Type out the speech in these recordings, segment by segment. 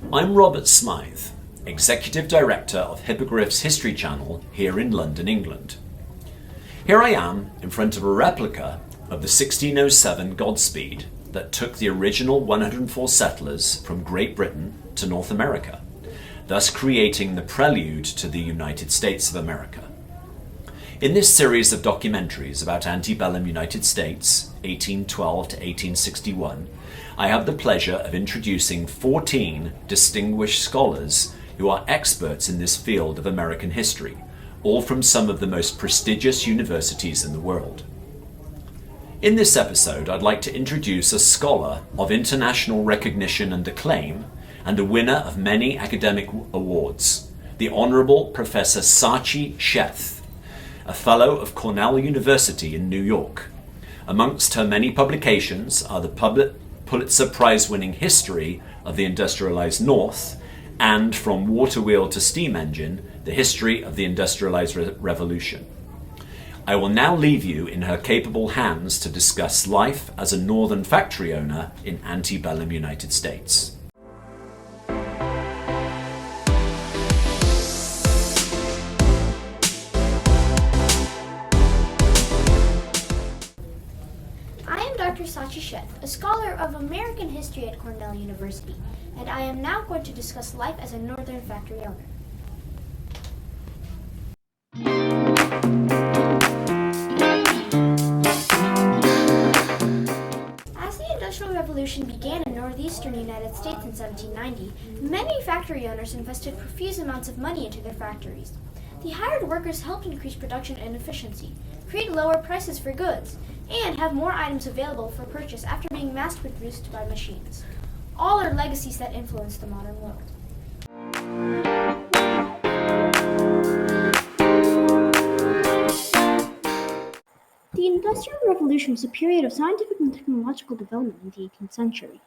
I'm Robert Smythe, Executive Director of Hippogriff's History Channel here in London, England. Here I am in front of a replica of the 1607 Godspeed that took the original 104 settlers from Great Britain to North America, thus creating the prelude to the United States of America. In this series of documentaries about antebellum United States, 1812 to 1861, I have the pleasure of introducing 14 distinguished scholars who are experts in this field of American history, all from some of the most prestigious universities in the world. In this episode, I'd like to introduce a scholar of international recognition and acclaim, and a winner of many academic awards, the Honorable Professor Sachi Sheth, a Fellow of Cornell University in New York. Amongst her many publications are the Pulitzer Prize-winning History of the Industrialized North, and From Water Wheel to Steam Engine, the History of the Industrialized Revolution. I will now leave you in her capable hands to discuss life as a northern factory owner in antebellum United States. Dr. Sachi Sheth, a scholar of American history at Cornell University, and I am now going to discuss life as a northern factory owner. As the Industrial Revolution began in northeastern United States in 1790, many factory owners invested profuse amounts of money into their factories. The hired workers helped increase production and efficiency, create lower prices for goods, and have more items available for purchase after being mass-produced by machines. All are legacies that influence the modern world. The Industrial Revolution was a period of scientific and technological development in the 18th century.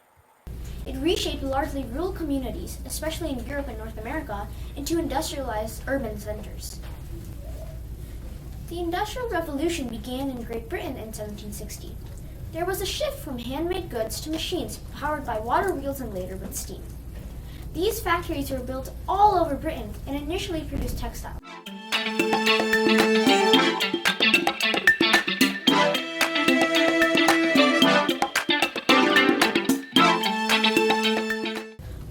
It reshaped largely rural communities, especially in Europe and North America, into industrialized urban centers. The Industrial Revolution began in Great Britain in 1760. There was a shift from handmade goods to machines powered by water wheels and later with steam. These factories were built all over Britain and initially produced textiles.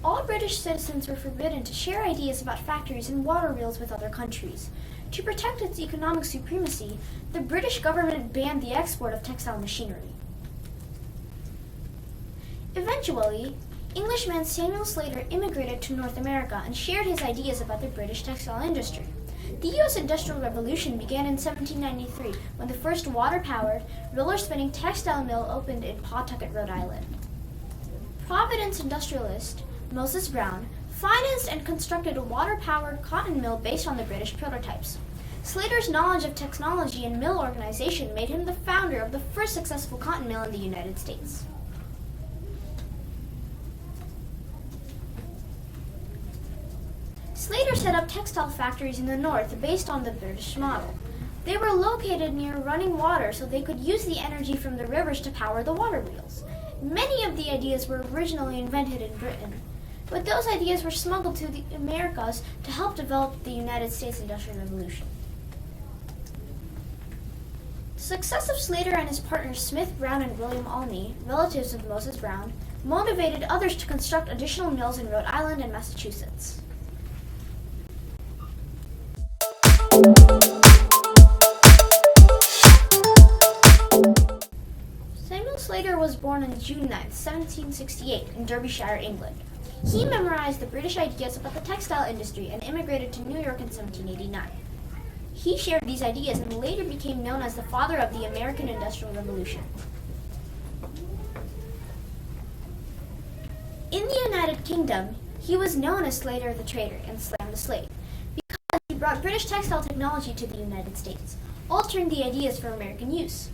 All British citizens were forbidden to share ideas about factories and water wheels with other countries. To protect its economic supremacy, the British government banned the export of textile machinery. Eventually, Englishman Samuel Slater immigrated to North America and shared his ideas about the British textile industry. The U.S. Industrial Revolution began in 1793 when the first water-powered, roller-spinning textile mill opened in Pawtucket, Rhode Island. Providence industrialist Moses Brown financed and constructed a water-powered cotton mill based on the British prototypes. Slater's knowledge of technology and mill organization made him the founder of the first successful cotton mill in the United States. Slater set up textile factories in the north based on the British model. They were located near running water so they could use the energy from the rivers to power the water wheels. Many of the ideas were originally invented in Britain, but those ideas were smuggled to the Americas to help develop the United States Industrial Revolution. The success of Slater and his partners Smith, Brown, and William Olney, relatives of Moses Brown, motivated others to construct additional mills in Rhode Island and Massachusetts. Samuel Slater was born on June 9, 1768, in Derbyshire, England. He memorized the British ideas about the textile industry and immigrated to New York in 1789. He shared these ideas and later became known as the father of the American Industrial Revolution. In the United Kingdom, he was known as Slater the Trader and Slam the Slave because he brought British textile technology to the United States, altering the ideas for American use.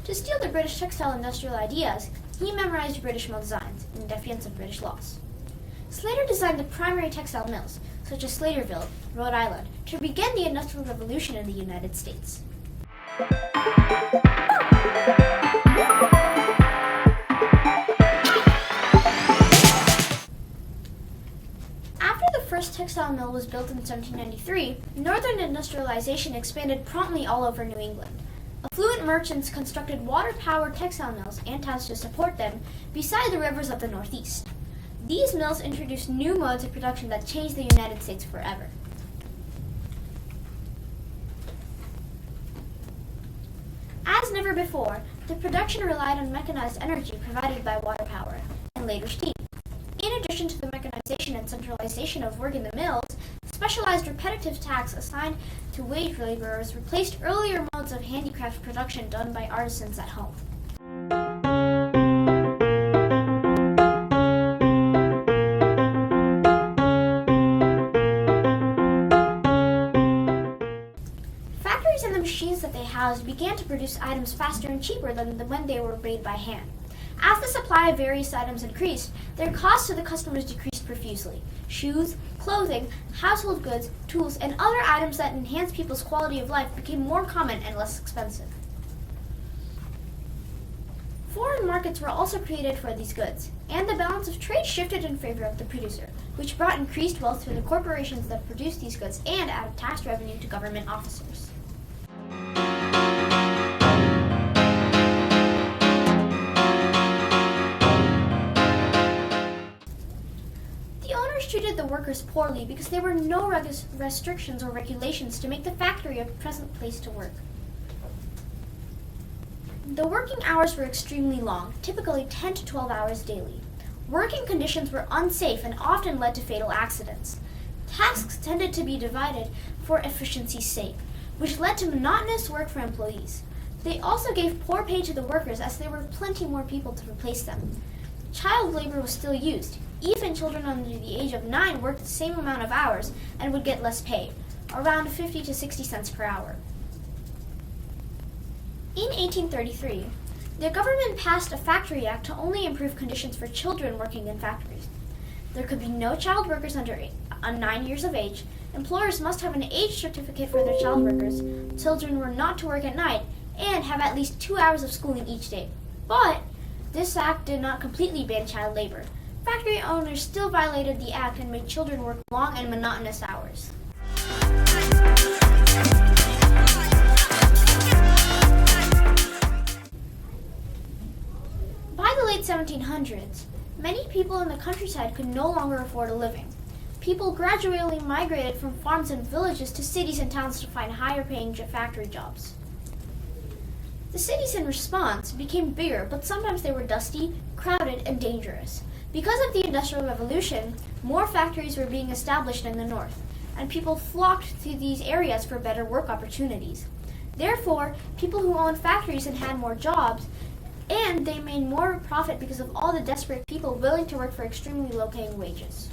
To steal the British textile industrial ideas, he memorized British mill designs in defiance of British laws. Slater designed the primary textile mills, such as Slaterville, Rhode Island, to begin the Industrial Revolution in the United States. first textile mill was built in 1793, northern industrialization expanded promptly all over New England. Affluent merchants constructed water-powered textile mills and towns to support them beside the rivers of the Northeast. These mills introduced new modes of production that changed the United States forever. As never before, the production relied on mechanized energy provided by water power, and later steam. In addition to the mechanization and centralization of work in the mills, specialized repetitive tasks assigned to wage laborers replaced earlier modes of handicraft production done by artisans at home. Factories and the machines that they housed began to produce items faster and cheaper than when they were made by hand. As the supply of various items increased, their costs to the customers decreased profusely. Shoes, clothing, household goods, tools, and other items that enhance people's quality of life became more common and less expensive. Foreign markets were also created for these goods, and the balance of trade shifted in favor of the producer, which brought increased wealth to the corporations that produced these goods and added tax revenue to government officers. Treated the workers poorly because there were no restrictions or regulations to make the factory a pleasant place to work. The working hours were extremely long, typically 10 to 12 hours daily. Working conditions were unsafe and often led to fatal accidents. Tasks tended to be divided for efficiency's sake, which led to monotonous work for employees. They also gave poor pay to the workers as there were plenty more people to replace them. Child labor was still used. Even children under the age of 9 worked the same amount of hours and would get less pay, around 50 to 60 cents per hour. In 1833, the government passed a Factory Act to only improve conditions for children working in factories. There could be no child workers under 9 years of age. Employers must have an age certificate for their child workers. Children were not to work at night and have at least 2 hours of schooling each day. But this act did not completely ban child labor. Factory owners still violated the act and made children work long and monotonous hours. By the late 1700s, many people in the countryside could no longer afford a living. People gradually migrated from farms and villages to cities and towns to find higher-paying factory jobs. The cities, in response, became bigger, but sometimes they were dusty, crowded, and dangerous. Because of the Industrial Revolution, more factories were being established in the north, and people flocked to these areas for better work opportunities. Therefore, people who owned factories and had more jobs, and they made more profit because of all the desperate people willing to work for extremely low-paying wages.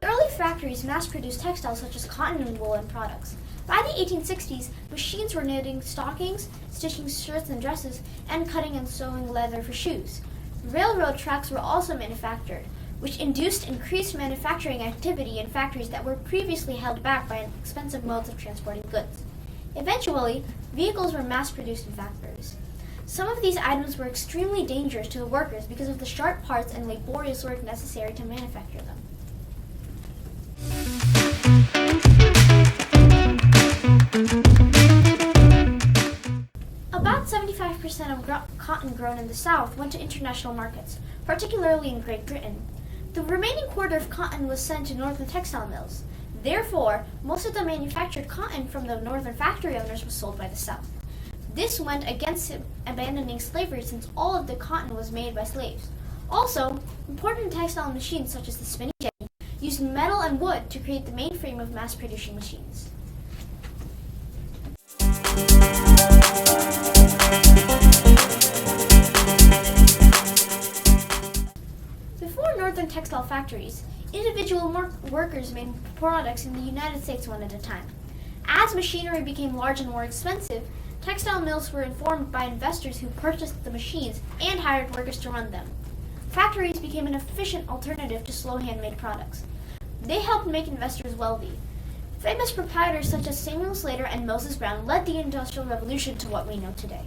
Early factories mass-produced textiles such as cotton and woolen products. By the 1860s, machines were knitting stockings, stitching shirts and dresses, and cutting and sewing leather for shoes. Railroad tracks were also manufactured, which induced increased manufacturing activity in factories that were previously held back by expensive modes of transporting goods. Eventually, vehicles were mass-produced in factories. Some of these items were extremely dangerous to the workers because of the sharp parts and laborious work necessary to manufacture them. About 75% of cotton grown in the South went to international markets, particularly in Great Britain. The remaining quarter of cotton was sent to northern textile mills. Therefore, most of the manufactured cotton from the northern factory owners was sold by the South. This went against abandoning slavery since all of the cotton was made by slaves. Also, important textile machines such as the spinning jenny used metal and wood to create the mainframe of mass-producing machines. Before northern textile factories, individual workers made products in the United States one at a time. As machinery became large and more expensive, textile mills were informed by investors who purchased the machines and hired workers to run them. Factories became an efficient alternative to slow handmade products. They helped make investors wealthy. Famous proprietors such as Samuel Slater and Moses Brown led the Industrial Revolution to what we know today.